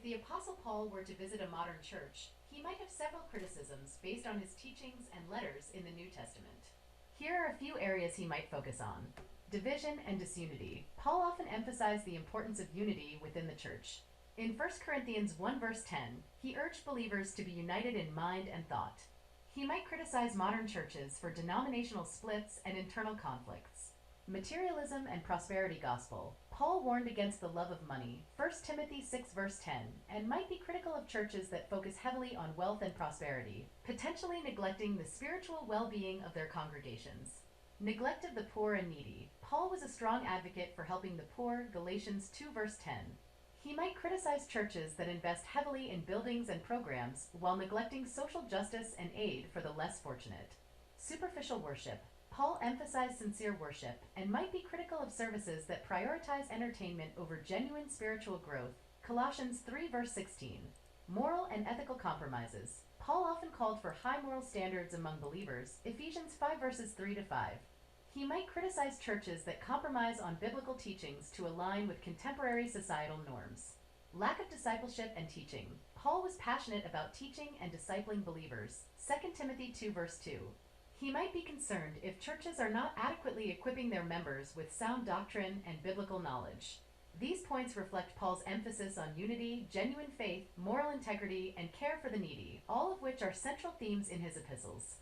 the Apostle Paul were to visit a modern church, he might have several criticisms based on his teachings and letters in the New Testament. Here are a few areas he might focus on. Division and disunity. Paul often emphasized the importance of unity within the church. In 1 Corinthians 1 verse 10, he urged believers to be united in mind and thought. He might criticize modern churches for denominational splits and internal conflicts. Materialism and prosperity gospel. Paul warned against the love of money, 1 Timothy 6 verse 10, and might be critical of churches that focus heavily on wealth and prosperity, potentially neglecting the spiritual well-being of their congregations. Neglect of the poor and needy. Paul was a strong advocate for helping the poor, Galatians 2 verse 10. He might criticize churches that invest heavily in buildings and programs while neglecting social justice and aid for the less fortunate. Superficial worship. Paul emphasized sincere worship and might be critical of services that prioritize entertainment over genuine spiritual growth. Colossians 3 verse 16. Moral and ethical compromises. Paul often called for high moral standards among believers. Ephesians 5 verses 3 to 5. He might criticize churches that compromise on biblical teachings to align with contemporary societal norms. Lack of discipleship and teaching. Paul was passionate about teaching and discipling believers. 2 Timothy 2 verse 2. He might be concerned if churches are not adequately equipping their members with sound doctrine and biblical knowledge. These points reflect Paul's emphasis on unity, genuine faith, moral integrity, and care for the needy, all of which are central themes in his epistles.